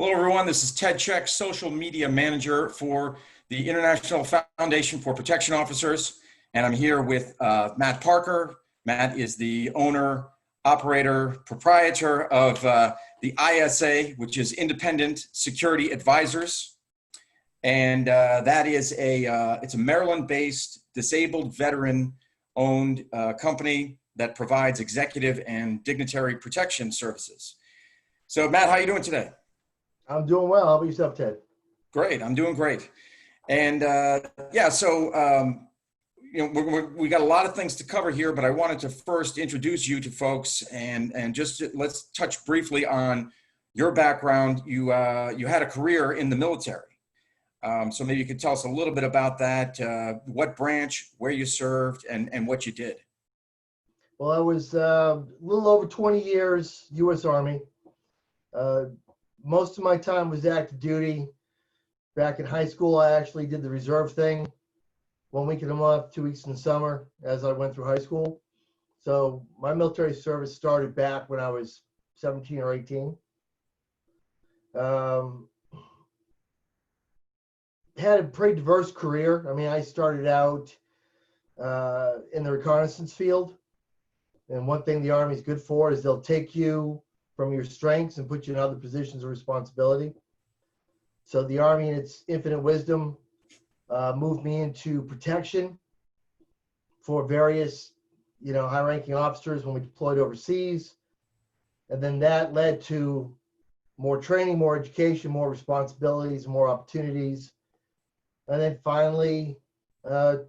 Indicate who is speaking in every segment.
Speaker 1: Hello, everyone. This is Ted Check, Social Media Manager for the International Foundation for Protection Officers. And I'm here with Matt Parker. Matt is the owner, operator, proprietor of the ISA, which is Independent Security Advisors. And that is it's a Maryland-based disabled veteran-owned company that provides executive and dignitary protection services. So Matt, how are you doing today?
Speaker 2: I'm doing well. How about yourself, Ted?
Speaker 1: Great. I'm doing great. And we got a lot of things to cover here, but I wanted to first introduce you to folks and let's touch briefly on your background. You had a career in the military. So maybe you could tell us a little bit about that, what branch, where you served, and what you did.
Speaker 2: Well, I was a little over 20 years U.S. Army. Most of my time was active duty. Back in high school, I actually did the reserve thing. 1 week in the month, 2 weeks in the summer as I went through high school. So my military service started back when I was 17 or 18. Had a pretty diverse career. I mean, I started out in the reconnaissance field. And one thing the Army is good for is they'll take you from your strengths and put you in other positions of responsibility. So the Army, in its infinite wisdom, moved me into protection for various, high-ranking officers when we deployed overseas. And then that led to more training, more education, more responsibilities, more opportunities. And then finally,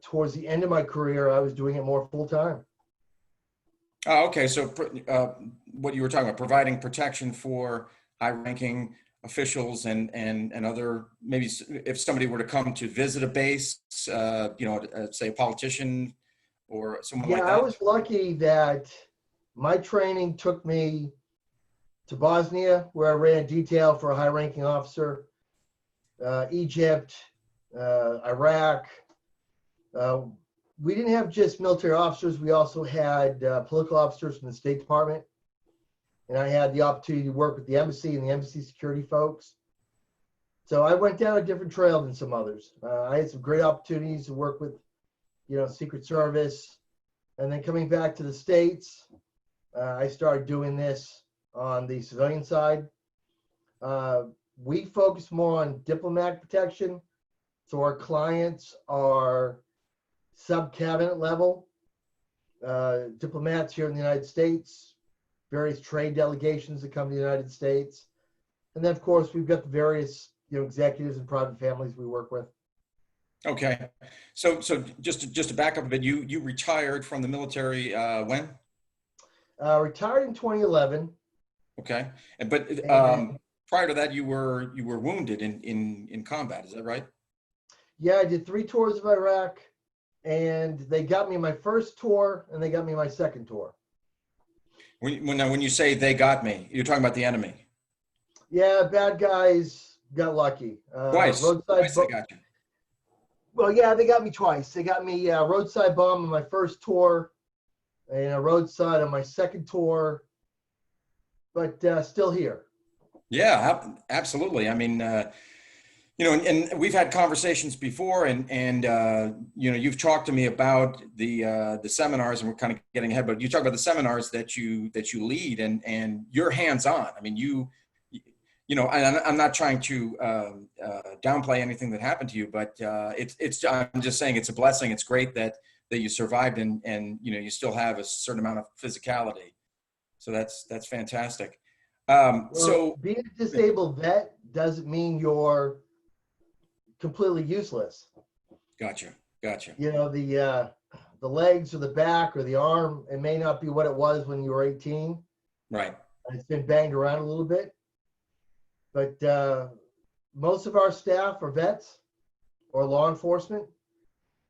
Speaker 2: towards the end of my career, I was doing it more full-time.
Speaker 1: Oh, okay. So what you were talking about, providing protection for high-ranking officials and other, maybe if somebody were to come to visit a base, say a politician or someone like that.
Speaker 2: Yeah, I was lucky that my training took me to Bosnia, where I ran a detail for a high-ranking officer, Egypt, Iraq. We didn't have just military officers. We also had political officers from the State Department. And I had the opportunity to work with the embassy and the embassy security folks. So I went down a different trail than some others. I had some great opportunities to work with, Secret Service. And then coming back to the States, I started doing this on the civilian side. We focus more on diplomatic protection. So our clients are sub-cabinet level diplomats here in the United States, various trade delegations that come to the United States. And then, of course, we've got the various executives and private families we work with.
Speaker 1: Okay. So just to back up a bit, you retired from the military when?
Speaker 2: Retired in 2011.
Speaker 1: Okay. But prior to that, you were wounded in combat. Is that right?
Speaker 2: Yeah, I did 3 tours of Iraq. And they got me my first tour, and they got me my second tour.
Speaker 1: When you say they got me, you're talking about the enemy.
Speaker 2: Yeah, bad guys got lucky.
Speaker 1: Twice they got you.
Speaker 2: Well, yeah, they got me twice. They got me roadside bomb on my first tour, and a roadside on my second tour, but still here.
Speaker 1: Yeah, absolutely. I mean, and we've had conversations before, and you've talked to me about the seminars, and we're kind of getting ahead. But you talk about the seminars that you lead, and you're hands-on. I mean, and I'm not trying to downplay anything that happened to you, but I'm just saying it's a blessing. It's great that you survived, and you still have a certain amount of physicality. So that's fantastic. So
Speaker 2: being a disabled vet doesn't mean you're completely useless.
Speaker 1: Gotcha.
Speaker 2: The legs or the back or the arm, it may not be what it was when you were 18.
Speaker 1: Right.
Speaker 2: It's been banged around a little bit. But most of our staff are vets or law enforcement.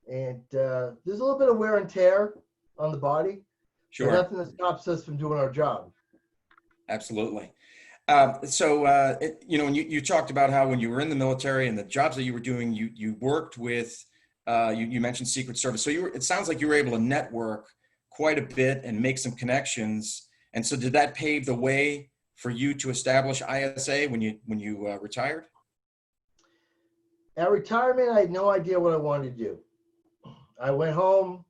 Speaker 2: And there's a little bit of wear and tear on the body.
Speaker 1: Sure.
Speaker 2: But nothing that stops us from doing our job.
Speaker 1: Absolutely. When you talked about how when you were in the military and the jobs that you were doing, you worked with, you mentioned Secret Service. So it sounds like you were able to network quite a bit and make some connections. And so did that pave the way for you to establish ISA when you retired?
Speaker 2: At retirement, I had no idea what I wanted to do. I went home,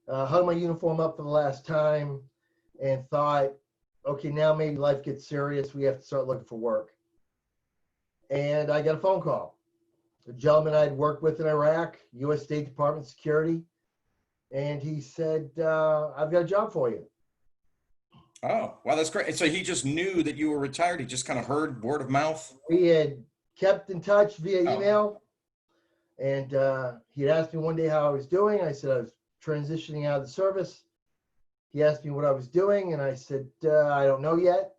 Speaker 2: hung my uniform up for the last time, and thought, okay, now maybe life gets serious. We have to start looking for work. And I got a phone call. A gentleman I'd worked with in Iraq, U.S. State Department Security, and he said, I've got a job for you.
Speaker 1: Oh, wow, that's great. So he just knew that you were retired. He just kind of heard word of mouth.
Speaker 2: We had kept in touch via
Speaker 1: Oh.
Speaker 2: email, and he had asked me one day how I was doing. I said I was transitioning out of the service. He asked me what I was doing, and I said, I don't know yet.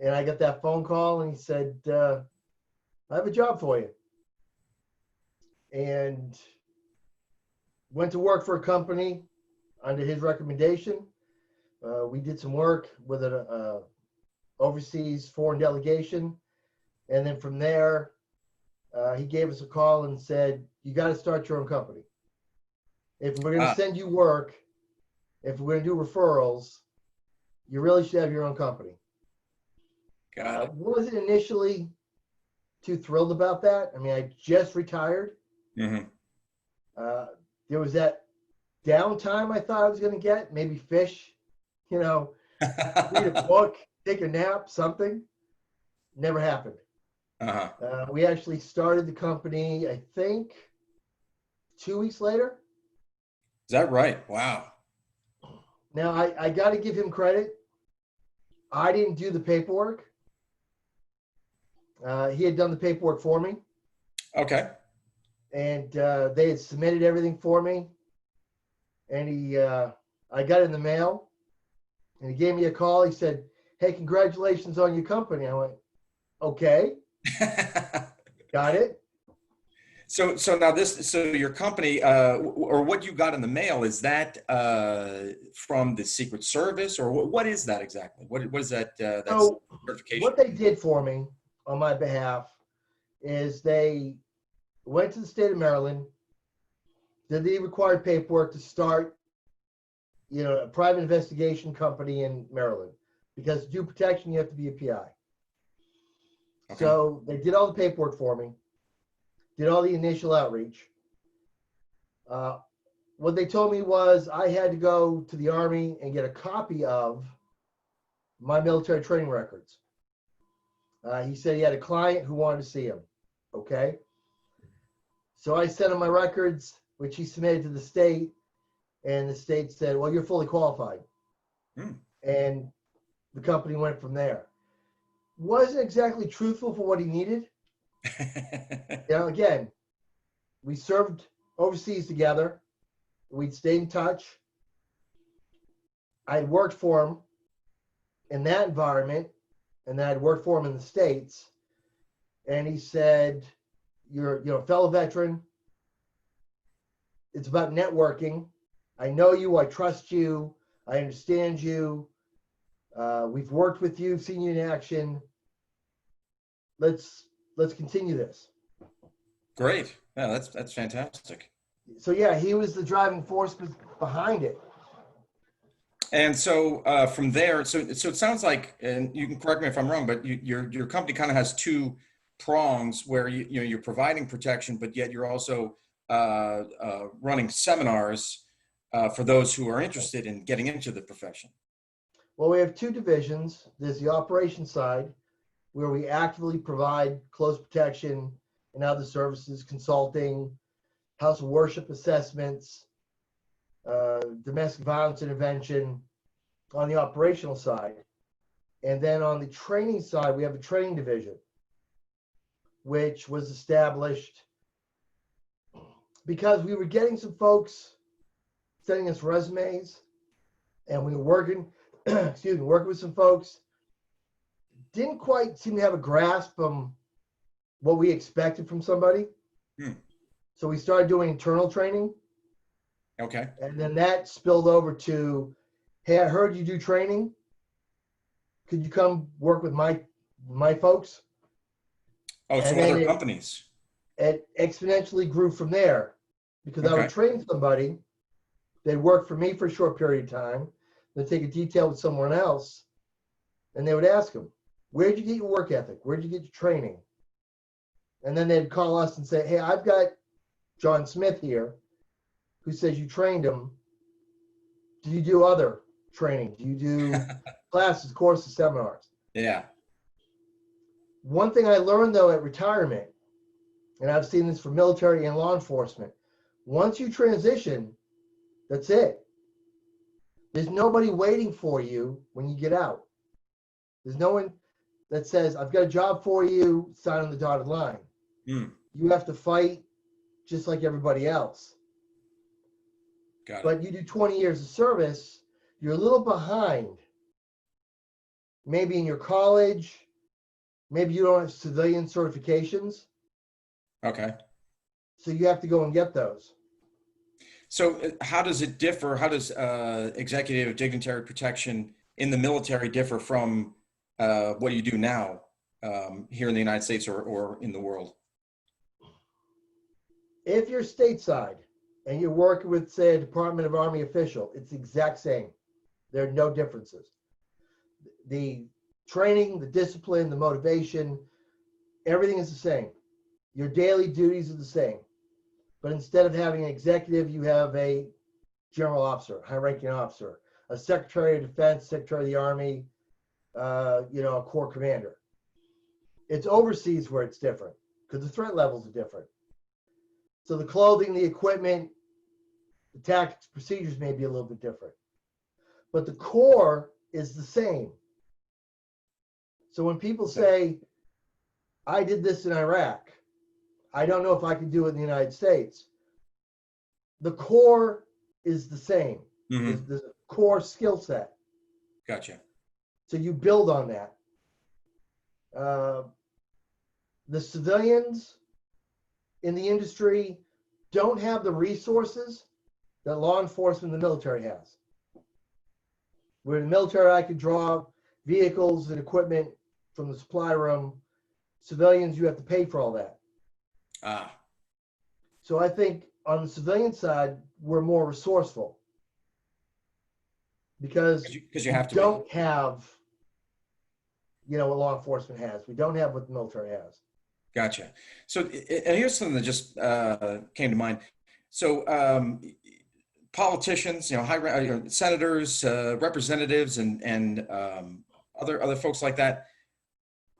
Speaker 2: And I got that phone call, and he said, I have a job for you. And went to work for a company under his recommendation. We did some work with an overseas foreign delegation. And then from there, he gave us a call and said, you got to start your own company. If we're going to send you work, if we're going to do referrals, you really should have your own company.
Speaker 1: Got it.
Speaker 2: Wasn't initially too thrilled about that. I mean, I just retired.
Speaker 1: Mm-hmm.
Speaker 2: There was that downtime I thought I was going to get, maybe fish, read a book, take a nap, something. Never happened.
Speaker 1: Uh-huh.
Speaker 2: We actually started the company, I think, 2 weeks later.
Speaker 1: Is that right? Wow.
Speaker 2: Now, I got to give him credit. I didn't do the paperwork. He had done the paperwork for me.
Speaker 1: Okay.
Speaker 2: And they had submitted everything for me. And I got it in the mail. And he gave me a call. He said, hey, congratulations on your company. I went, okay. Got it.
Speaker 1: So now so your company, or what you got in the mail, is that from the Secret Service, or what is that exactly? What is that? That's
Speaker 2: So
Speaker 1: certification.
Speaker 2: what they did for me on my behalf is they went to the state of Maryland, did the required paperwork to start, a private investigation company in Maryland, because to do protection, you have to be a PI. Okay. So they did all the paperwork for me, did all the initial outreach. What they told me was I had to go to the Army and get a copy of my military training records. He said he had a client who wanted to see him. Okay. So I sent him my records, which he submitted to the state, and the state said, well, you're fully qualified. And the company went from there. Wasn't exactly truthful for what he needed. Again, we served overseas together. We'd stayed in touch. I'd worked for him in that environment, and then I'd worked for him in the States. And he said, you're a fellow veteran. It's about networking. I know you. I trust you. I understand you. We've worked with you, seen you in action. Let's continue this.
Speaker 1: Great. Yeah, that's fantastic.
Speaker 2: So yeah, he was the driving force behind it.
Speaker 1: And so from there, so it sounds like, and you can correct me if I'm wrong, but your company kind of has two prongs where you're providing protection, but yet you're also running seminars for those who are interested in getting into the profession.
Speaker 2: Well, we have two divisions. There's the operations side, where we actively provide close protection and other services, consulting, house of worship assessments, domestic violence intervention on the operational side. And then on the training side, we have a training division, which was established because we were getting some folks sending us resumes, and we were working, working with some folks. Didn't quite seem to have a grasp on what we expected from somebody. So we started doing internal training.
Speaker 1: Okay.
Speaker 2: And then that spilled over to, hey, I heard you do training. Could you come work with my folks?
Speaker 1: Oh, so other companies.
Speaker 2: It exponentially grew from there, because I would train somebody. They'd work for me for a short period of time. They'd take a detail with someone else. And they would ask them, where'd you get your work ethic? Where'd you get your training? And then they'd call us and say, hey, I've got John Smith here who says you trained him. Do you do other training? Do you do classes, courses, seminars?
Speaker 1: Yeah.
Speaker 2: One thing I learned though at retirement, and I've seen this for military and law enforcement, once you transition, that's it. There's nobody waiting for you when you get out. There's no one that says, I've got a job for you, sign on the dotted line.
Speaker 1: Mm.
Speaker 2: You have to fight just like everybody else.
Speaker 1: Got it.
Speaker 2: But you do 20 years of service, you're a little behind. Maybe in your college, maybe you don't have civilian certifications.
Speaker 1: Okay.
Speaker 2: So you have to go and get those.
Speaker 1: So how does it differ? How does executive dignitary protection in the military differ from what you do now here in the United States or in the world?
Speaker 2: If you're stateside and you're working with, say, a Department of Army official, it's the exact same. There are no differences. The training, the discipline, the motivation, everything is the same. Your daily duties are the same. But instead of having an executive, you have a general officer, high-ranking officer, a Secretary of Defense, Secretary of the Army, a Corps commander. It's overseas where it's different because the threat levels are different. So the clothing, the equipment, the tactics, procedures may be a little bit different. But the core is the same. So when people say, I did this in Iraq, I don't know if I can do it in the United States. The core is the same.
Speaker 1: Mm-hmm.
Speaker 2: There's a core skill set.
Speaker 1: Gotcha.
Speaker 2: So you build on that. The civilians in the industry don't have the resources that law enforcement and the military has. Where in the military, I could draw vehicles and equipment from the supply room. Civilians, you have to pay for all that.
Speaker 1: Ah.
Speaker 2: So I think on the civilian side, we're more resourceful because
Speaker 1: you have to
Speaker 2: don't have, what law enforcement has. We don't have what the military has.
Speaker 1: Gotcha. So, and here's something that just came to mind. So, politicians, senators, representatives, and other folks like that,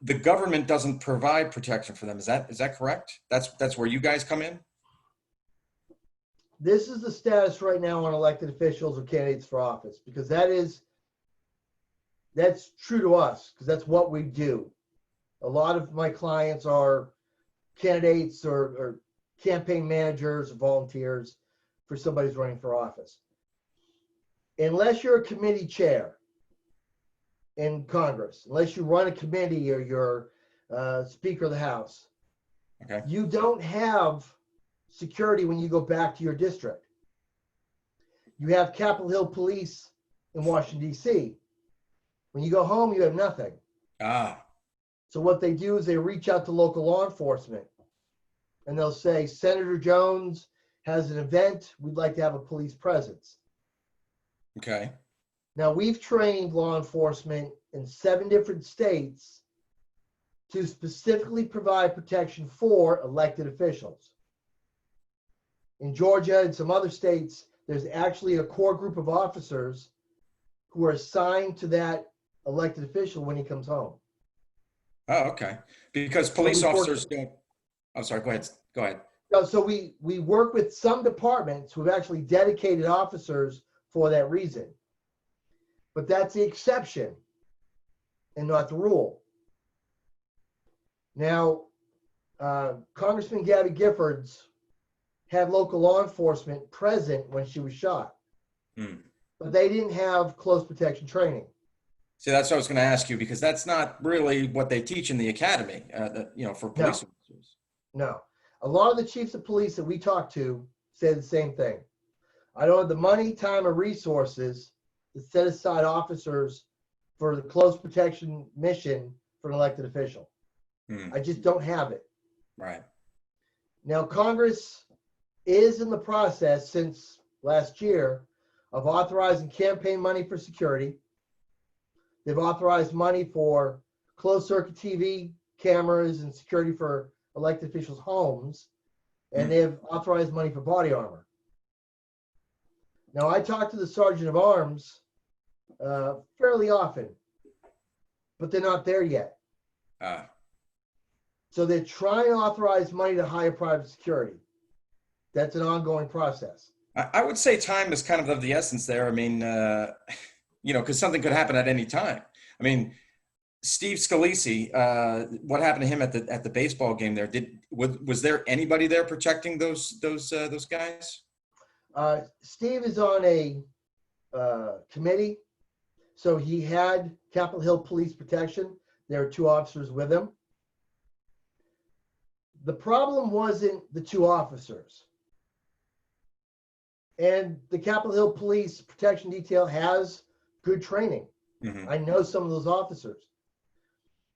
Speaker 1: the government doesn't provide protection for them. Is that correct? That's where you guys come in?
Speaker 2: This is the status right now on elected officials or candidates for office, because that's true to us, because that's what we do. A lot of my clients are candidates or campaign managers or volunteers for somebody who's running for office. Unless you're a committee chair in Congress, unless you run a committee or you're Speaker of the House,
Speaker 1: okay,
Speaker 2: you don't have security when you go back to your district. You have Capitol Hill Police in Washington, D.C. When you go home, you have nothing.
Speaker 1: Ah.
Speaker 2: So what they do is they reach out to local law enforcement and they'll say, Senator Jones has an event. We'd like to have a police presence.
Speaker 1: Okay.
Speaker 2: Now, we've trained law enforcement in 7 different states to specifically provide protection for elected officials. In Georgia and some other states, there's actually a core group of officers who are assigned to that elected official when he comes home.
Speaker 1: Oh, okay. Because police officers don't. I'm sorry. Go ahead.
Speaker 2: So we work with some departments who have actually dedicated officers for that reason. But that's the exception and not the rule. Now, Congressman Gabby Giffords had local law enforcement present when she was shot. But they didn't have close protection training.
Speaker 1: See, that's what I was going to ask you, because that's not really what they teach in the academy, for police officers.
Speaker 2: No. A lot of the chiefs of police that we talk to say the same thing. I don't have the money, time, or resources to set aside officers for the close protection mission for an elected official. I just don't have it.
Speaker 1: Right.
Speaker 2: Now, Congress is in the process since last year of authorizing campaign money for security. They've authorized money for closed circuit TV cameras and security for elected officials' homes, and they have authorized money for body armor. Now, I talk to the sergeant of arms fairly often, but they're not there yet. So they're trying to authorize money to hire private security. That's an ongoing process.
Speaker 1: I would say time is kind of the essence there. I mean, because something could happen at any time. I mean, Steve Scalise, what happened to him at the baseball game there? Was there anybody there protecting those guys?
Speaker 2: Steve is on a committee, so he had Capitol Hill Police Protection. There are 2 officers with him. The problem wasn't the 2 officers. And the Capitol Hill Police Protection Detail has good training.
Speaker 1: Mm-hmm.
Speaker 2: I know some of those officers.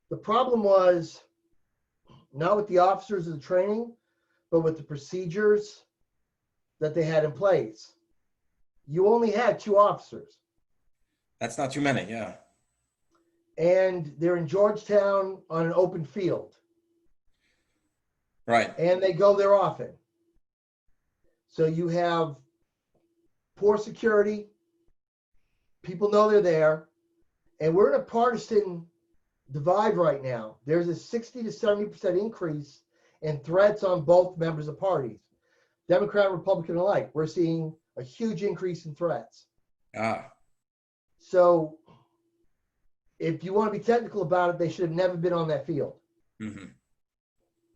Speaker 2: The problem was not with the officers of the training, but with the procedures that they had in place. You only had 2 officers.
Speaker 1: That's not too many, yeah.
Speaker 2: And they're in Georgetown on an open field.
Speaker 1: Right.
Speaker 2: And they go there often. So you have poor security. People know they're there. And we're in a partisan divide right now. There's a 60 to 70% increase in threats on both members of parties, Democrat and Republican alike. We're seeing a huge increase in threats. So if you want to be technical about it, they should have never been on that field.
Speaker 1: Mm-hmm.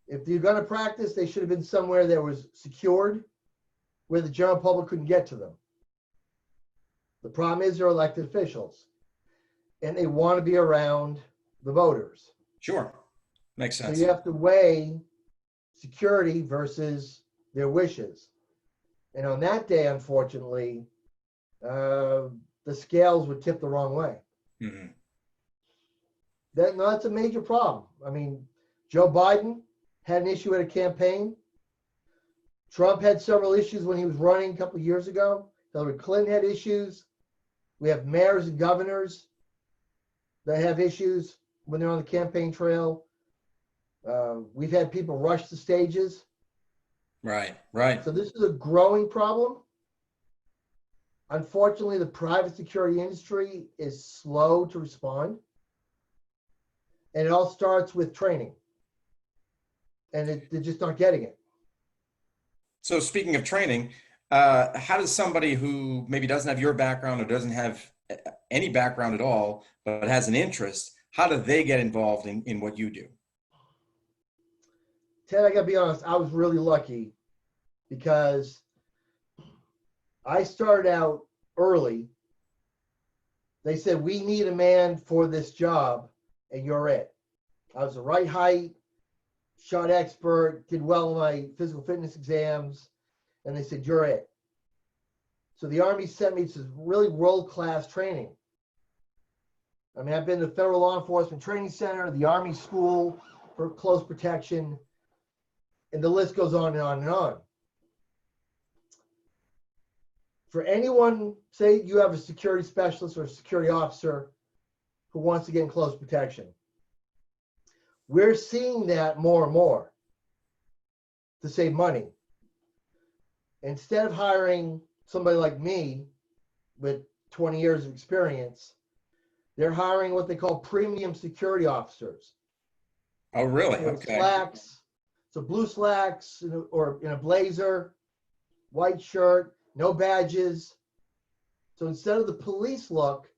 Speaker 2: If you're going to practice, they should have been somewhere that was secured, where the general public couldn't get to them. The problem is they're elected officials, and they want to be around the voters.
Speaker 1: Sure. Makes sense.
Speaker 2: So you have to weigh security versus their wishes. And on that day, unfortunately, the scales would tip the wrong way.
Speaker 1: Mm-hmm.
Speaker 2: That's a major problem. I mean, Joe Biden had an issue at a campaign. Trump had several issues when he was running a couple of years ago. Hillary Clinton had issues. We have mayors and governors that have issues when they're on the campaign trail. We've had people rush the stages.
Speaker 1: Right, right.
Speaker 2: So this is a growing problem. Unfortunately, the private security industry is slow to respond. And it all starts with training. And they're just not getting it.
Speaker 1: So speaking of training, how does somebody who maybe doesn't have your background or doesn't have any background at all, but has an interest, how do they get involved in what you do?
Speaker 2: Ted, I gotta be honest, I was really lucky because I started out early. They said, we need a man for this job, and you're it. I was the right height, shot expert, did well in my physical fitness exams, and they said, you're it. So the Army sent me to this really world-class training. I mean, I've been to the Federal Law Enforcement Training Center, the Army School for Close Protection, and the list goes on and on and on. For anyone, say you have a security specialist or a security officer who wants to get in close protection, we're seeing that more and more to save money. Instead of hiring somebody like me with 20 years of experience, they're hiring what they call premium security officers.
Speaker 1: Oh, really?
Speaker 2: So
Speaker 1: okay.
Speaker 2: Slacks, so blue slacks or in a blazer, white shirt, no badges. So instead of the police look,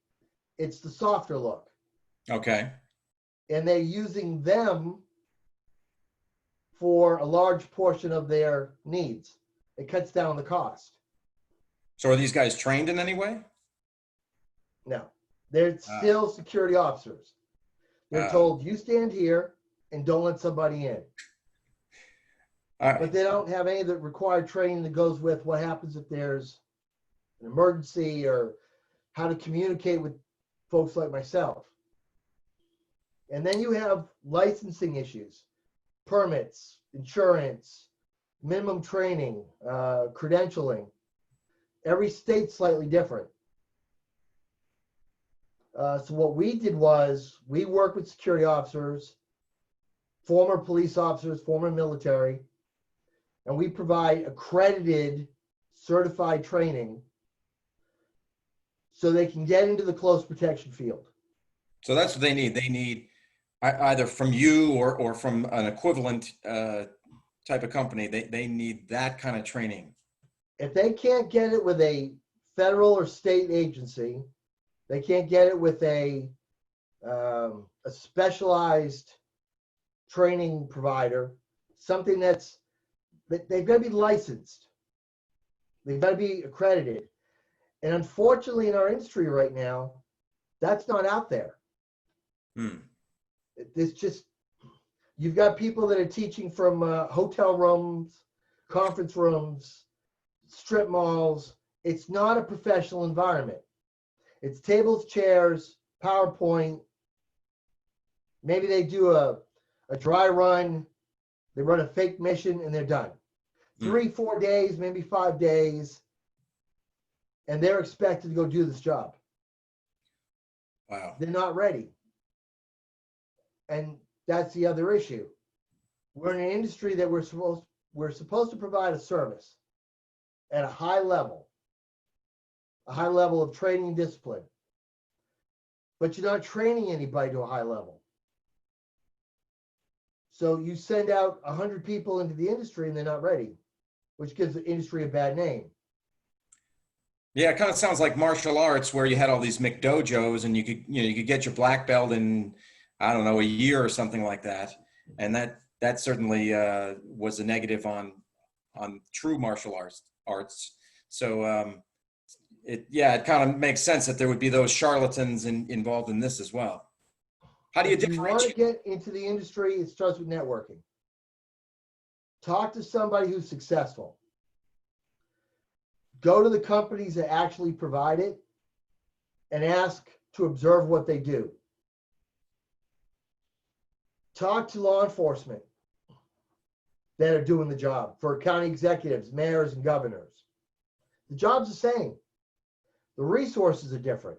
Speaker 2: it's the softer look.
Speaker 1: Okay.
Speaker 2: And they're using them for a large portion of their needs. It cuts down the cost.
Speaker 1: So are these guys trained in any way?
Speaker 2: No, they're still security officers. They're told, you stand here and don't let somebody in. But they don't have any of the required training that goes with what happens if there's an emergency or how to communicate with folks like myself. And then you have licensing issues, permits, insurance, minimum training, credentialing. Every state's slightly different. So what we did was we worked with security officers, former police officers, former military, and we provide accredited, certified training so they can get into the close protection field.
Speaker 1: So that's what they need. They need either from you or from an equivalent type of company. They need that kind of training.
Speaker 2: If they can't get it with a federal or state agency, they can't get it with a specialized training provider, something they've got to be licensed. They've got to be accredited. And unfortunately, in our industry right now, that's not out there. It's just, you've got people that are teaching from hotel rooms, conference rooms, strip malls. It's not a professional environment. It's tables, chairs, PowerPoint. Maybe they do a dry run. They run a fake mission and they're done. 3-4 days, maybe 5 days. And they're expected to go do this job.
Speaker 1: Wow.
Speaker 2: They're not ready. And that's the other issue. We're in an industry that we're supposed to provide a service at a high level of training and discipline. But you're not training anybody to a high level. So you send out 100 people into the industry and they're not ready, which gives the industry a bad name.
Speaker 1: Yeah, it kind of sounds like martial arts where you had all these McDojos and you could get your black belt in, I don't know, a year or something like that. And that certainly was a negative on true martial arts. So it kind of makes sense that there would be those charlatans involved in this as well. How do you
Speaker 2: If you want to
Speaker 1: differentiate?
Speaker 2: get into the industry, it starts with networking. Talk to somebody who's successful. Go to the companies that actually provide it and ask to observe what they do. Talk to law enforcement that are doing the job, for county executives, mayors, and governors. The job's the same. The resources are different,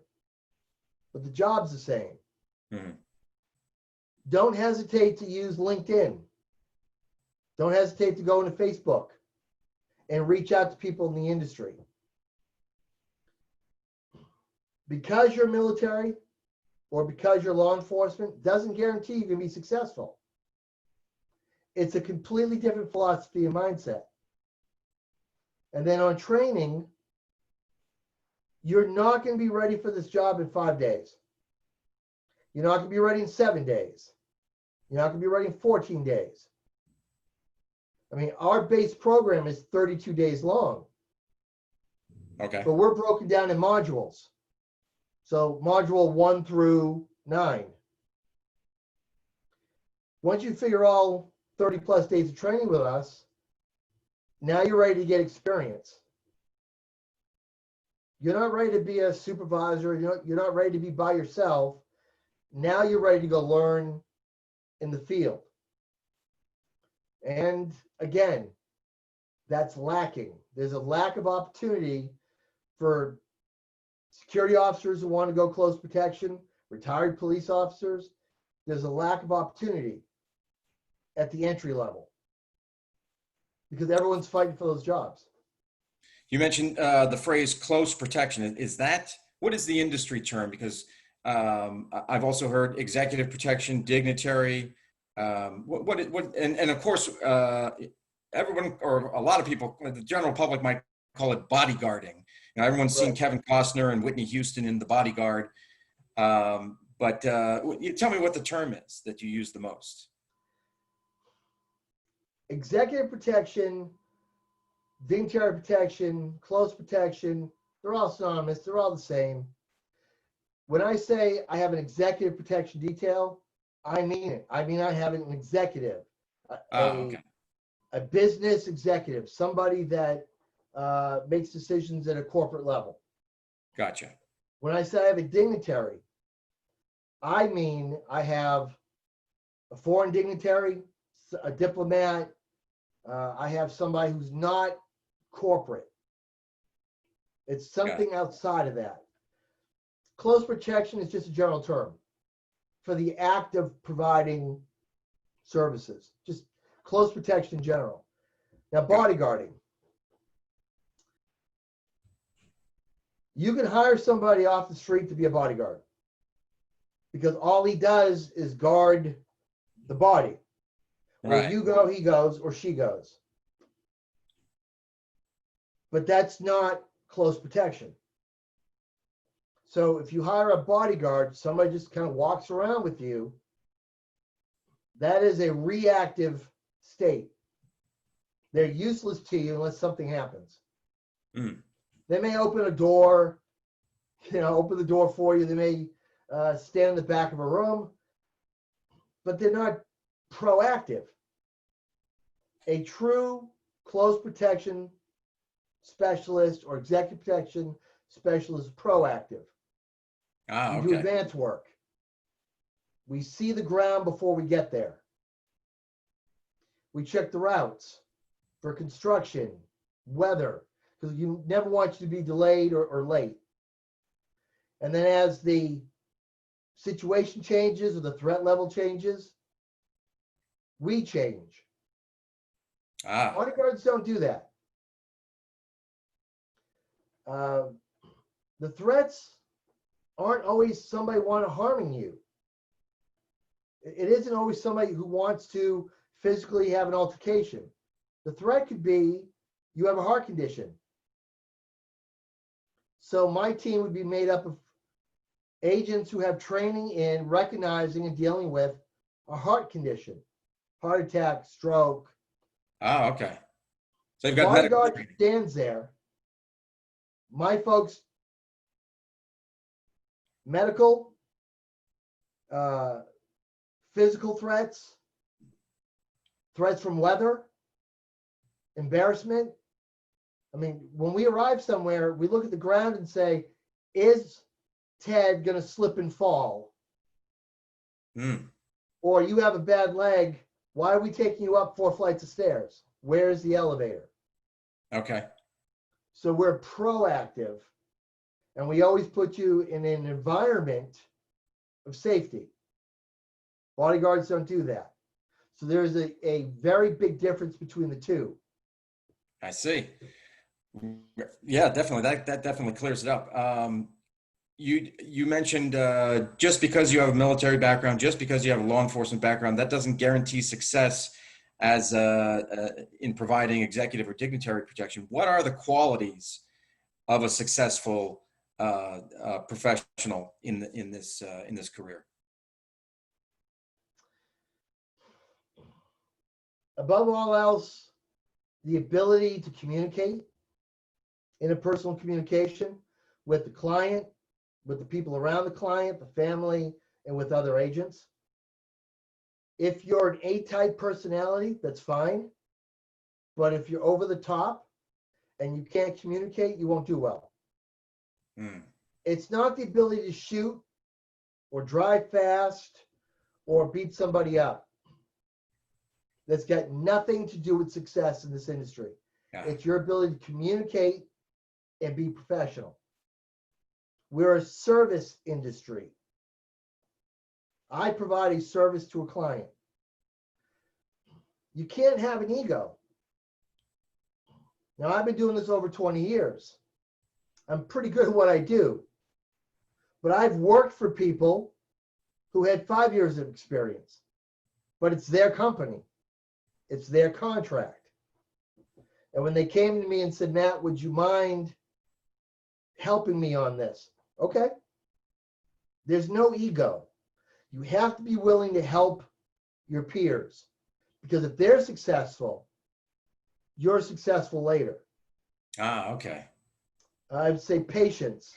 Speaker 2: but the job's the same.
Speaker 1: Mm-hmm.
Speaker 2: Don't hesitate to use LinkedIn. Don't hesitate to go into Facebook and reach out to people in the industry. Because you're military or because you're law enforcement doesn't guarantee you can be successful. It's a completely different philosophy and mindset. And then on training, you're not going to be ready for this job in 5 days. You're not going to be ready in 7 days. You're not going to be ready in 14 days. I mean, our base program is 32 days long.
Speaker 1: Okay.
Speaker 2: But we're broken down in modules. So module 1 through 9. Once you figure all 30 plus days of training with us, now you're ready to get experience. You're not ready to be a supervisor. You're not ready to be by yourself. Now you're ready to go learn in the field. And again, that's lacking. There's a lack of opportunity for security officers who want to go close protection, retired police officers. There's a lack of opportunity at the entry level because everyone's fighting for those jobs.
Speaker 1: You mentioned the phrase close protection. What is the industry term? Because I've also heard executive protection, dignitary. And of course, everyone or a lot of people, the general public might call it bodyguarding. Everyone's seen
Speaker 2: Right.
Speaker 1: Kevin Costner and Whitney Houston in The Bodyguard. But you tell me what the term is that you use the most.
Speaker 2: Executive protection, dignitary protection, close protection, they're all synonymous. They're all the same. When I say I have an executive protection detail, I mean it. I mean, I have an executive,
Speaker 1: Okay.
Speaker 2: a business executive, somebody that makes decisions at a corporate level.
Speaker 1: Gotcha.
Speaker 2: When I say I have a dignitary, I mean I have a foreign dignitary, a diplomat. I have somebody who's not corporate. It's something outside of that. close protection is just a general term for the act of providing services, just close protection in general. Now, bodyguarding. You can hire somebody off the street to be a bodyguard because all he does is guard the body. Where
Speaker 1: Right.
Speaker 2: you go, he goes, or she goes. But that's not close protection. So if you hire a bodyguard, somebody just kind of walks around with you, that is a reactive state. They're useless to you unless something happens.
Speaker 1: Mm.
Speaker 2: They may open a door, open the door for you. They may stand in the back of a room, but they're not proactive. A true close protection specialist or executive protection specialist is proactive.
Speaker 1: Ah,
Speaker 2: We do
Speaker 1: okay.
Speaker 2: advanced work. We see the ground before we get there. We check the routes for construction, weather, because you never want you to be delayed or late. And then as the situation changes or the threat level changes, we change.
Speaker 1: Ah,
Speaker 2: Bodyguards don't do that. The threats aren't always somebody harming you. It isn't always somebody who wants to physically have an altercation. The threat could be you have a heart condition. So my team would be made up of agents who have training in recognizing and dealing with a heart condition, heart attack, stroke.
Speaker 1: okay. So you've got medical
Speaker 2: Bodyguard
Speaker 1: training.
Speaker 2: stands there. My folks, medical, physical threats, threats from weather, embarrassment. I mean, when we arrive somewhere, we look at the ground and say, is Ted going to slip and fall?
Speaker 1: Mm.
Speaker 2: Or you have a bad leg. Why are we taking you up 4 flights of stairs? Where is the elevator?
Speaker 1: Okay.
Speaker 2: So we're proactive, and we always put you in an environment of safety. Bodyguards don't do that. So there's a very big difference between the two.
Speaker 1: I see. Yeah, definitely. That definitely clears it up. You mentioned just because you have a military background, just because you have a law enforcement background, that doesn't guarantee success as in providing executive or dignitary protection. What are the qualities of a successful professional in this career?
Speaker 2: Above all else, the ability to communicate, interpersonal communication with the client, with the people around the client, the family, and with other agents. If you're an A-type personality, that's fine. But if you're over the top and you can't communicate, you won't do well.
Speaker 1: Mm.
Speaker 2: It's not the ability to shoot or drive fast or beat somebody up. That's got nothing to do with success in this industry.
Speaker 1: Yeah.
Speaker 2: It's your ability to communicate and be professional. We're a service industry. I provide a service to a client. You can't have an ego. Now, I've been doing this over 20 years. I'm pretty good at what I do. But I've worked for people who had 5 years of experience. But it's their company. It's their contract. And when they came to me and said, Matt, would you mind helping me on this? Okay. There's no ego. You have to be willing to help your peers. Because if they're successful, you're successful later.
Speaker 1: Okay.
Speaker 2: I'd say patience.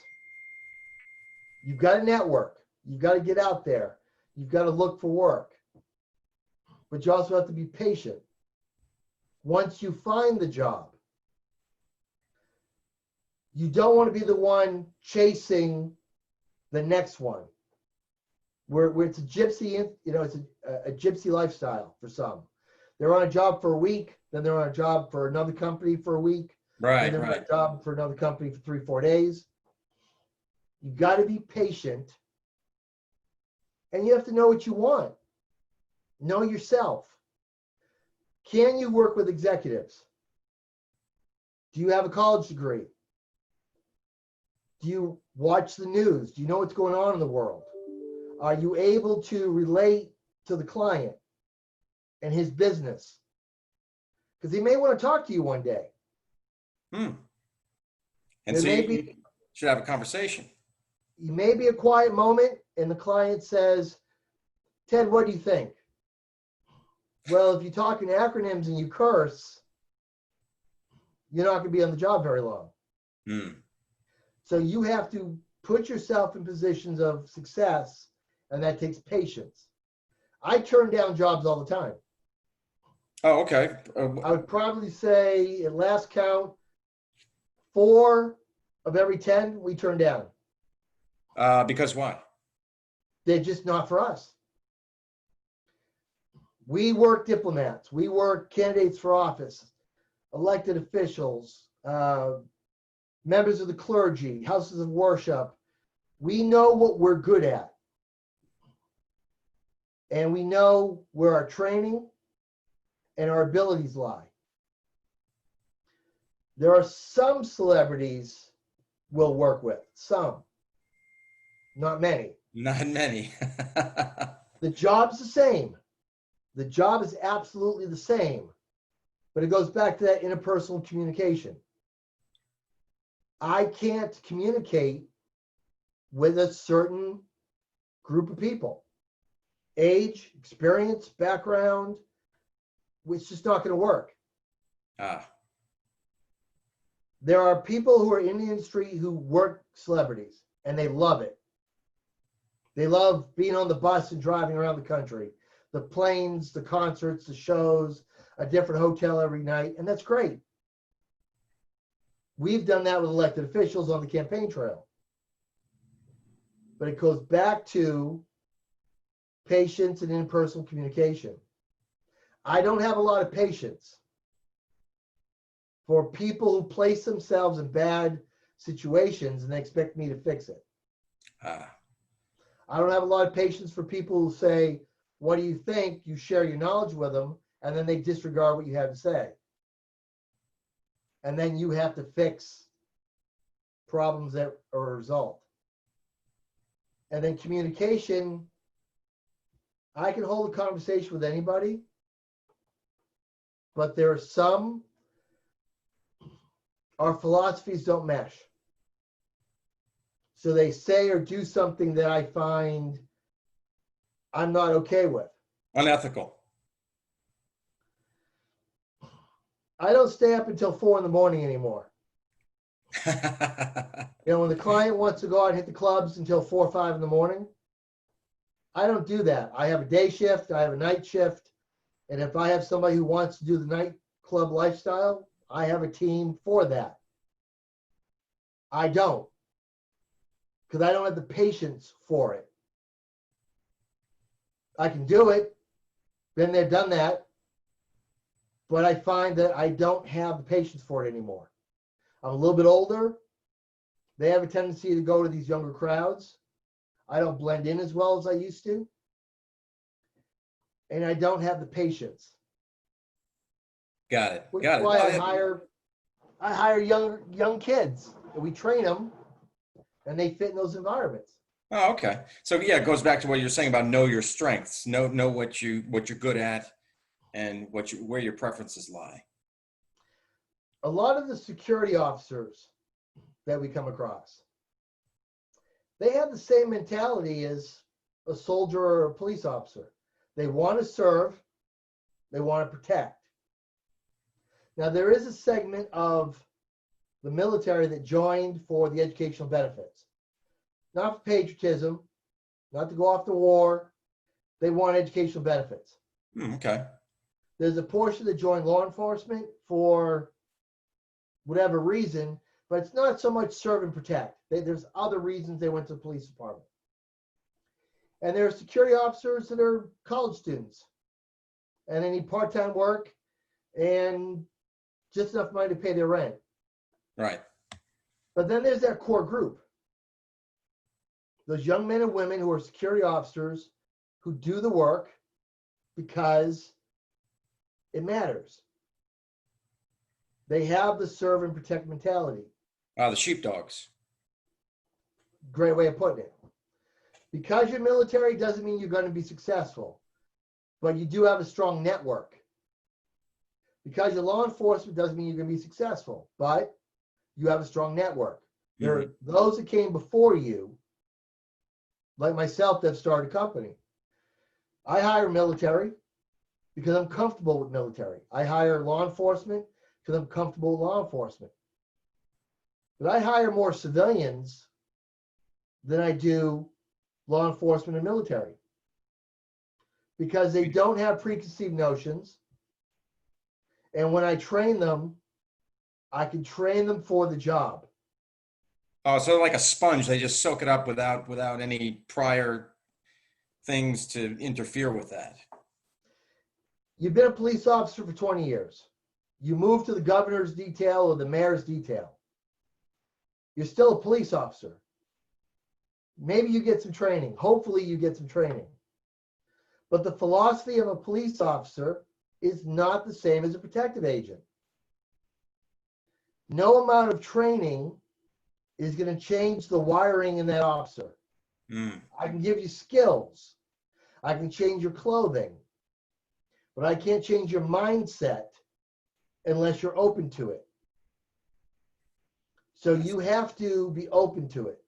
Speaker 2: You've got to network. You've got to get out there. You've got to look for work. But you also have to be patient. Once you find the job, you don't want to be the one chasing the next one. Where it's a gypsy, it's a gypsy lifestyle for some. They're on a job for a week, then they're on a job for another company for a week,
Speaker 1: Right,
Speaker 2: then they're on a job for another company for 3-4 days. You got to be patient, and you have to know what you want. Know yourself. Can you work with executives? Do you have a college degree? Do you watch the news? Do you know what's going on in the world? Are you able to relate to the client and his business? Because he may want to talk to you one day.
Speaker 1: And
Speaker 2: There
Speaker 1: so
Speaker 2: may
Speaker 1: you
Speaker 2: be,
Speaker 1: should have a conversation.
Speaker 2: you may be a quiet moment, and the client says, Ted, what do you think? Well, if you talk in acronyms and you curse, you're not going to be on the job very long. So you have to put yourself in positions of success, and that takes patience. I turn down jobs all the time.
Speaker 1: Oh, okay.
Speaker 2: I would probably say at last count, 4 of every 10 we turn down.
Speaker 1: Because why?
Speaker 2: They're just not for us. We work diplomats. We work candidates for office, elected officials, members of the clergy, houses of worship. We know what we're good at. And we know where our training and our abilities lie. There are some celebrities we'll work with, some, not many.
Speaker 1: Not many.
Speaker 2: The job's the same. The job is absolutely the same, but it goes back to that interpersonal communication. I can't communicate with a certain group of people. Age, experience, background, it's just not going to work. There are people who are in the industry who work celebrities, and they love it. They love being on the bus and driving around the country. The planes, the concerts, the shows, a different hotel every night, and that's great. We've done that with elected officials on the campaign trail. But it goes back to patience and in-person communication. I don't have a lot of patience for people who place themselves in bad situations and they expect me to fix it. I don't have a lot of patience for people who say, what do you think? You share your knowledge with them, and then they disregard what you have to say. And then you have to fix problems that are a result. And then communication, I can hold a conversation with anybody, but there are some, our philosophies don't mesh. So they say or do something that I find I'm not okay with.
Speaker 1: Unethical.
Speaker 2: I don't stay up until 4 a.m. anymore. When the client wants to go out and hit the clubs until 4 or 5 a.m, I don't do that. I have a day shift, I have a night shift, and if I have somebody who wants to do the nightclub lifestyle, I have a team for that. I don't, because I don't have the patience for it. I can do it, been there, done that, but I find that I don't have the patience for it anymore. I'm a little bit older. They have a tendency to go to these younger crowds. I don't blend in as well as I used to. And I don't have the patience.
Speaker 1: Got it.
Speaker 2: Which
Speaker 1: Got
Speaker 2: is
Speaker 1: it.
Speaker 2: why I hire young kids, and we train them, and they fit in those environments.
Speaker 1: Oh, okay. So yeah, it goes back to what you're saying about know your strengths, know what you're good at, and where your preferences lie.
Speaker 2: A lot of the security officers that we come across, they have the same mentality as a soldier or a police officer. They want to serve, they want to protect. Now, there is a segment of the military that joined for the educational benefits. Not for patriotism, not to go off to war. They want educational benefits.
Speaker 1: Okay.
Speaker 2: There's a portion that joined law enforcement for whatever reason, but it's not so much serve and protect. There's other reasons they went to the police department. And there are security officers that are college students, and they need part-time work and just enough money to pay their rent.
Speaker 1: Right.
Speaker 2: But then there's that core group. those young men and women who are security officers who do the work because it matters. They have the serve and protect mentality.
Speaker 1: The sheepdogs.
Speaker 2: Great way of putting it. Because you're military doesn't mean you're going to be successful, but you do have a strong network. Because you're law enforcement doesn't mean you're going to be successful, but you have a strong network. There are those that came before you, like myself, that started a company. I hire military because I'm comfortable with military. I hire law enforcement because I'm comfortable with law enforcement. But I hire more civilians than I do law enforcement and military because they don't have preconceived notions. And when I train them, I can train them for the job.
Speaker 1: Oh, so like a sponge, they just soak it up without any prior things to interfere with that.
Speaker 2: You've been a police officer for 20 years. You move to the governor's detail or the mayor's detail. You're still a police officer. Maybe you get some training. Hopefully you get some training. But the philosophy of a police officer is not the same as a protective agent. No amount of training is going to change the wiring in that officer. I can give you skills. I can change your clothing. But I can't change your mindset unless you're open to it. So you have to be open to it.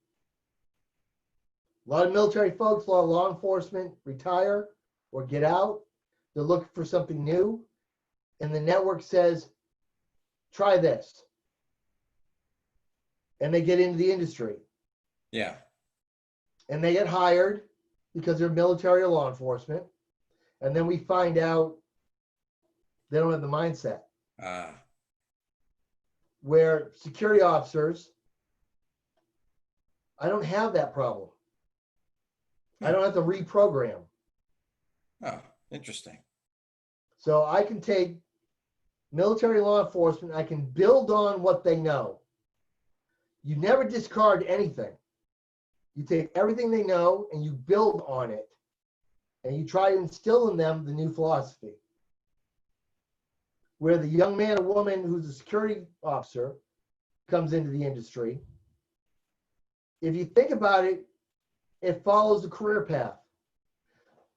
Speaker 2: A lot of military folks, a lot of law enforcement retire or get out. They're looking for something new. And the network says, try this. And they get into the industry.
Speaker 1: Yeah.
Speaker 2: And they get hired because they're military or law enforcement. And then we find out they don't have the mindset. Where security officers, I don't have that problem. I don't have to reprogram.
Speaker 1: Oh, interesting.
Speaker 2: So I can take military law enforcement, I can build on what they know. You never discard anything. You take everything they know and you build on it. And you try to instill in them the new philosophy. Where the young man or woman who's a security officer comes into the industry, if you think about it, it follows a career path.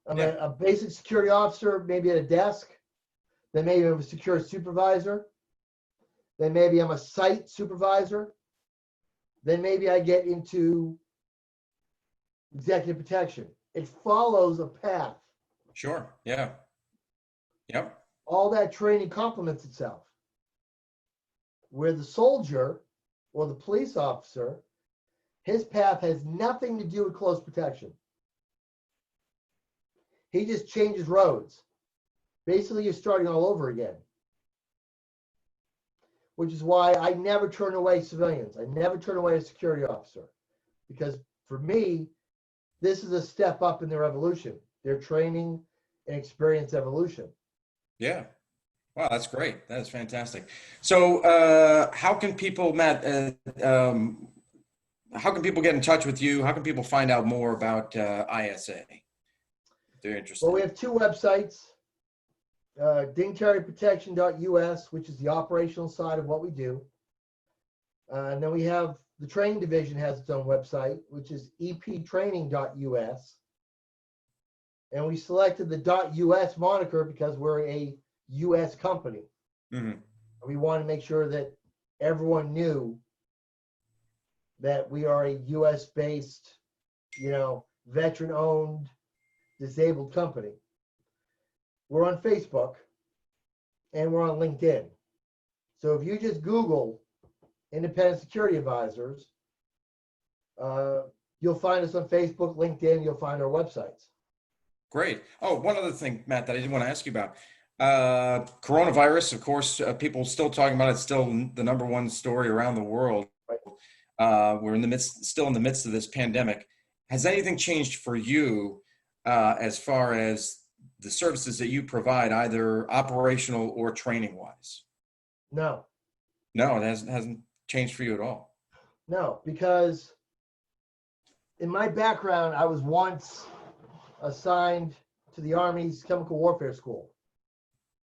Speaker 2: I'm a basic security officer, maybe at a desk. Then maybe I'm a security supervisor. Then maybe I'm a site supervisor. Then maybe I get into executive protection. It follows a path.
Speaker 1: Sure. Yeah. Yep.
Speaker 2: All that training complements itself. Where the soldier or the police officer, his path has nothing to do with close protection. He just changes roads. Basically, you're starting all over again. Which is why I never turn away civilians. I never turn away a security officer. Because for me, this is a step up in their evolution, their training and experience evolution.
Speaker 1: Yeah. Wow, that's great. That is fantastic. So how can people, Matt, how can people get in touch with you? How can people find out more about ISA if they're interested?
Speaker 2: Well, we have two websites, dignitaryprotection.us, which is the operational side of what we do. And then we have the training division has its own website, which is eptraining.us. And we selected the .us moniker because we're a US company.
Speaker 1: Mm-hmm.
Speaker 2: We want to make sure that everyone knew that we are a US based, veteran owned, disabled company. We're on Facebook and we're on LinkedIn. So if you just Google independent security advisors, you'll find us on Facebook, LinkedIn, you'll find our websites.
Speaker 1: Great. Oh, one other thing, Matt, that I did want to ask you about. Coronavirus, of course, people still talking about it, still the number one story around the world.
Speaker 2: Right.
Speaker 1: We're still in the midst of this pandemic. Has anything changed for you as far as the services that you provide, either operational or training wise?
Speaker 2: No.
Speaker 1: No, it hasn't changed for you at all.
Speaker 2: No, because in my background, I was once assigned to the Army's Chemical Warfare School.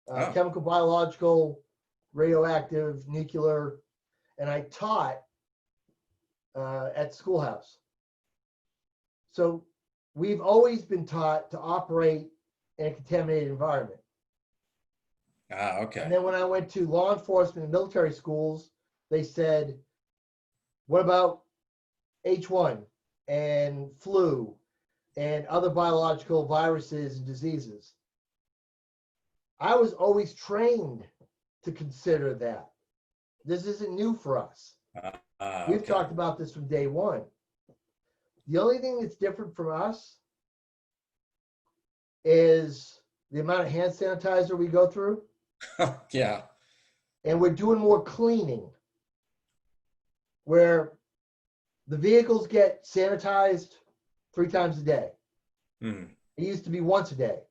Speaker 1: Oh.
Speaker 2: Chemical, biological, radioactive, nuclear, and I taught at schoolhouse. So we've always been taught to operate in a contaminated environment.
Speaker 1: Okay.
Speaker 2: And then when I went to law enforcement and military schools, they said, what about H1 and flu and other biological viruses and diseases? I was always trained to consider that. This isn't new for us. We've
Speaker 1: Okay.
Speaker 2: talked about this from day one. The only thing that's different from us is the amount of hand sanitizer we go through,
Speaker 1: Yeah.
Speaker 2: and we're doing more cleaning, where the vehicles get sanitized 3 times a day.
Speaker 1: Mhm.
Speaker 2: It used to be once a day.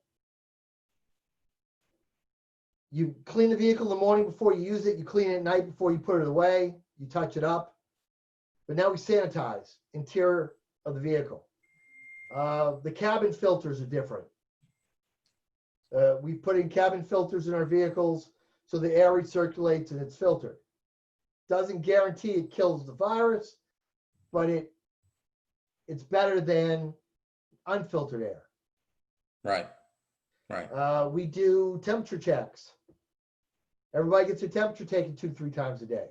Speaker 2: You clean the vehicle in the morning before you use it. You clean it at night before you put it away. You touch it up. But now we sanitize interior of the vehicle. The cabin filters are different. We put in cabin filters in our vehicles so the air recirculates and it's filtered. Doesn't guarantee it kills the virus, but it's better than unfiltered air.
Speaker 1: Right. Right.
Speaker 2: We do temperature checks. Everybody gets their temperature taken 2-3 times a day.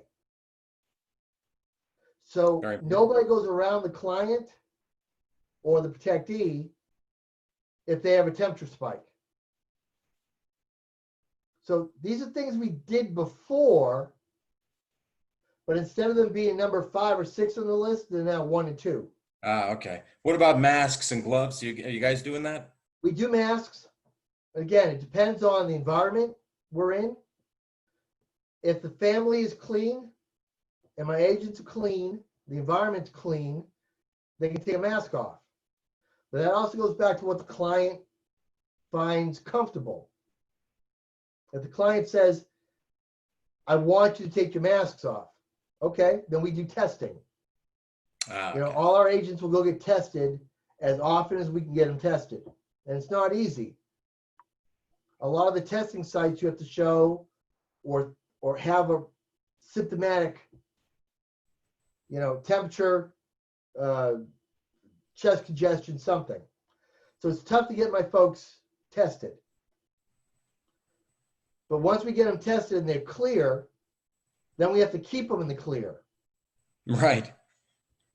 Speaker 2: So
Speaker 1: Very-
Speaker 2: nobody goes around the client or the protectee if they have a temperature spike. So these are things we did before, but instead of them being number 5 or 6 on the list, they're now 1 and 2.
Speaker 1: Okay. What about masks and gloves? Are you guys doing that?
Speaker 2: We do masks. Again, it depends on the environment we're in. If the family is clean and my agents are clean, the environment's clean, they can take a mask off. But that also goes back to what the client finds comfortable. If the client says, I want you to take your masks off, okay, then we do testing.
Speaker 1: Okay.
Speaker 2: All our agents will go get tested as often as we can get them tested. And it's not easy. A lot of the testing sites you have to show or have a symptomatic, temperature, chest congestion, something. So it's tough to get my folks tested. But once we get them tested and they're clear, then we have to keep them in the clear.
Speaker 1: Right.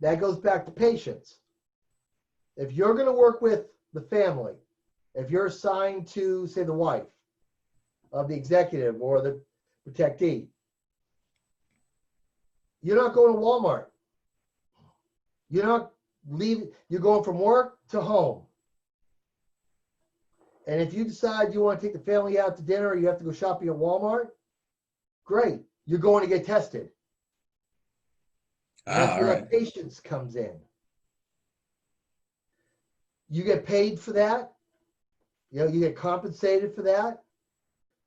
Speaker 2: That goes back to patience. If you're going to work with the family, if you're assigned to, say, the wife of the executive or the protectee, you're not going to Walmart. You're not leaving. You're going from work to home. And if you decide you want to take the family out to dinner or you have to go shopping at Walmart, great. You're going to get tested. And that's
Speaker 1: all
Speaker 2: where
Speaker 1: right.
Speaker 2: that patience comes in. You get paid for that. You get compensated for that,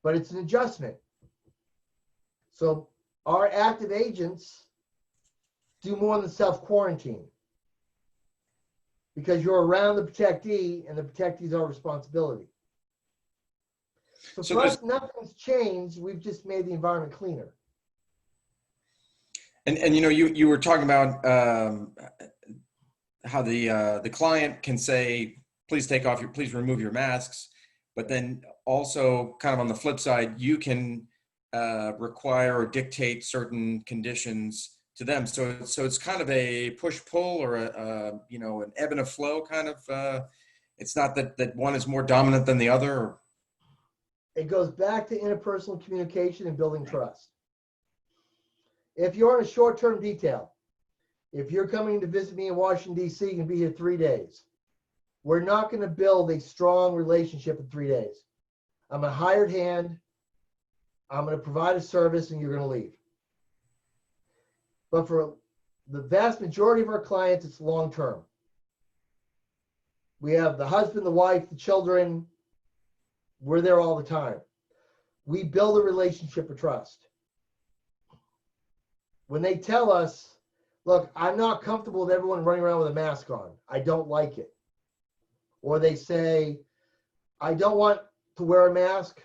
Speaker 2: but it's an adjustment. So our active agents do more than self-quarantine because you're around the protectee and the protectee is our responsibility. So for us, nothing's changed. We've just made the environment cleaner.
Speaker 1: And you were talking about how the client can say, please remove your masks, but then also kind of on the flip side, you can require or dictate certain conditions to them. So it's kind of a push-pull or an ebb and a flow kind of. It's not that one is more dominant than the other.
Speaker 2: It goes back to interpersonal communication and building trust. If you're on a short-term detail, if you're coming to visit me in Washington, D.C., you can be here 3 days. We're not going to build a strong relationship in 3 days. I'm a hired hand. I'm going to provide a service and you're going to leave. But for the vast majority of our clients, it's long-term. We have the husband, the wife, the children. We're there all the time. We build a relationship of trust. When they tell us, look, I'm not comfortable with everyone running around with a mask on. I don't like it. Or they say, I don't want to wear a mask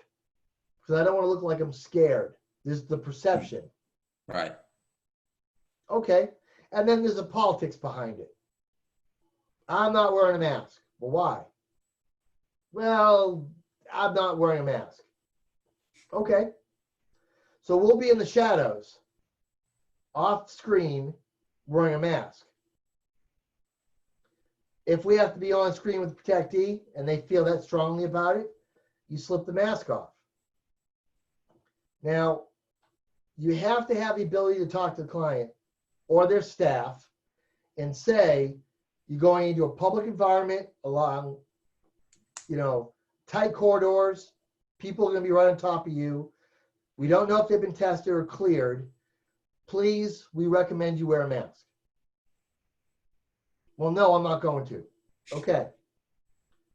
Speaker 2: because I don't want to look like I'm scared. There's the perception.
Speaker 1: Right.
Speaker 2: Okay. And then there's the politics behind it. I'm not wearing a mask. Well, why? Well, I'm not wearing a mask. Okay. So we'll be in the shadows, off screen, wearing a mask. If we have to be on screen with the protectee and they feel that strongly about it, you slip the mask off. Now, you have to have the ability to talk to the client or their staff and say, you're going into a public environment along, tight corridors. People are going to be right on top of you. We don't know if they've been tested or cleared. Please, we recommend you wear a mask. Well, no, I'm not going to. Okay.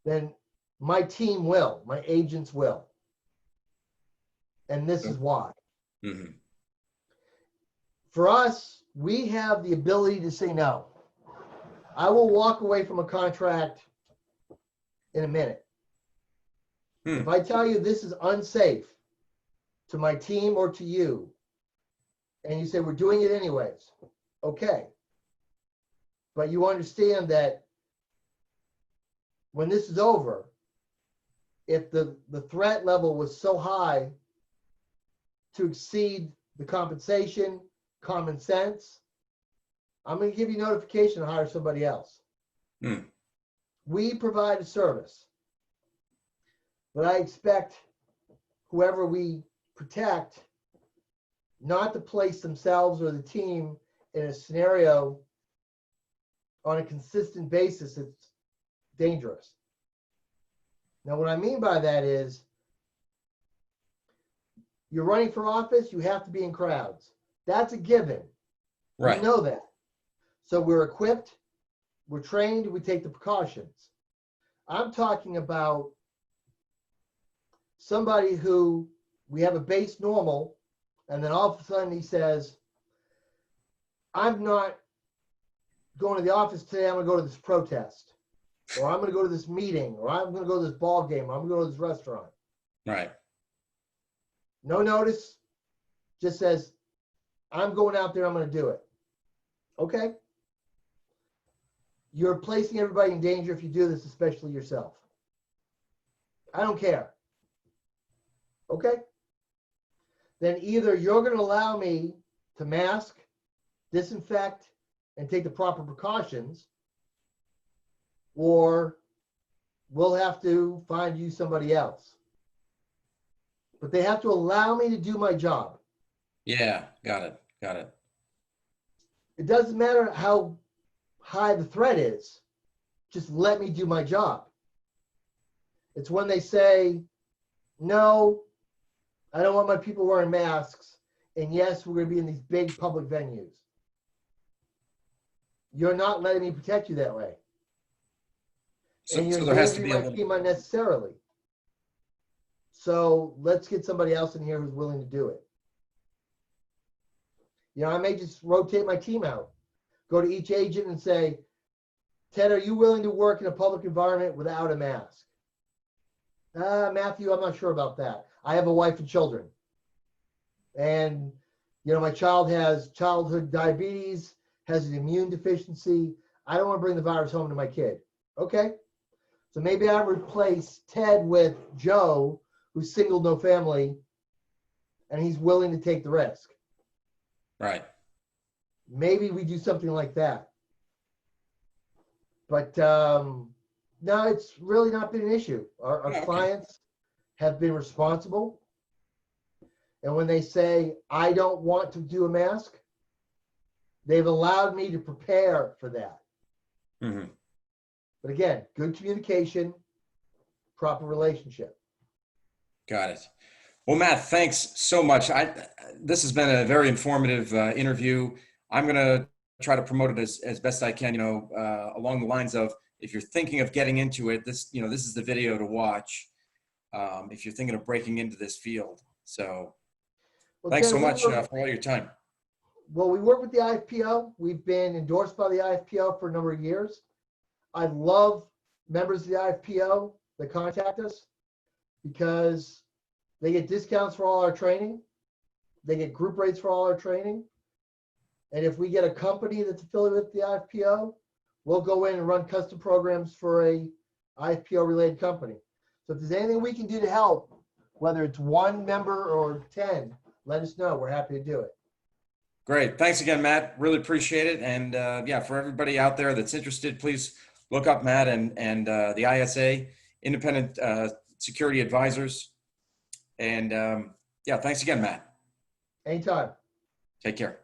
Speaker 2: Then my team will, my agents will. And this is why.
Speaker 1: Mm-hmm.
Speaker 2: For us, we have the ability to say no. I will walk away from a contract in a minute. If I tell you this is unsafe to my team or to you, and you say we're doing it anyways, okay. But you understand that when this is over, if the threat level was so high to exceed the compensation, common sense, I'm going to give you notification to hire somebody else. We provide a service, but I expect whoever we protect not to place themselves or the team in a scenario on a consistent basis. It's dangerous. Now, what I mean by that is you're running for office, you have to be in crowds. That's a given.
Speaker 1: Right.
Speaker 2: We know that. So we're equipped, we're trained, we take the precautions. I'm talking about somebody who we have a base normal, and then all of a sudden he says, I'm not going to the office today, I'm going to go to this protest, or I'm going to go to this meeting, or I'm going to go to this ball game, or I'm going to go to this restaurant.
Speaker 1: Right.
Speaker 2: No notice, just says, I'm going out there, I'm going to do it. Okay. You're placing everybody in danger if you do this, especially yourself. I don't care. Okay. Then either you're going to allow me to mask, disinfect, and take the proper precautions, or we'll have to find you somebody else. But they have to allow me to do my job.
Speaker 1: Yeah. Got it. Got it.
Speaker 2: It doesn't matter how high the threat is. Just let me do my job. It's when they say, no, I don't want my people wearing masks. And yes, we're going to be in these big public venues. You're not letting me protect you that way.
Speaker 1: So,
Speaker 2: and you're
Speaker 1: so there has to
Speaker 2: endangering
Speaker 1: be a
Speaker 2: my team unnecessarily. So let's get somebody else in here who's willing to do it. I may just rotate my team out. Go to each agent and say, Ted, are you willing to work in a public environment without a mask? Matthew, I'm not sure about that. I have a wife and children. And, my child has childhood diabetes, has an immune deficiency. I don't want to bring the virus home to my kid. Okay. So maybe I replace Ted with Joe, who's single, no family, and he's willing to take the risk.
Speaker 1: right.
Speaker 2: Maybe we do something like that. But no, it's really not been an issue. Our
Speaker 1: Okay.
Speaker 2: clients have been responsible. And when they say, I don't want to do a mask, they've allowed me to prepare for that.
Speaker 1: Mm-hmm.
Speaker 2: But again, good communication, proper relationship.
Speaker 1: Got it. Well, Matt, thanks so much. This has been a very informative interview. I'm going to try to promote it as best I can, along the lines of, if you're thinking of getting into it, this is the video to watch if you're thinking of breaking into this field. So
Speaker 2: Well,
Speaker 1: thanks
Speaker 2: Ted,
Speaker 1: so much for all your time.
Speaker 2: Well, we work with the IFPO. We've been endorsed by the IFPO for a number of years. I love members of the IFPO that contact us because they get discounts for all our training. They get group rates for all our training. And if we get a company that's affiliated with the IFPO, we'll go in and run custom programs for a IFPO related company. So if there's anything we can do to help, whether it's one member or 10, let us know. We're happy to do it.
Speaker 1: Great. Thanks again, Matt. Really appreciate it. And yeah, for everybody out there that's interested, please look up Matt and the ISA, Independent Security Advisors. And yeah, thanks again, Matt.
Speaker 2: Anytime.
Speaker 1: Take care.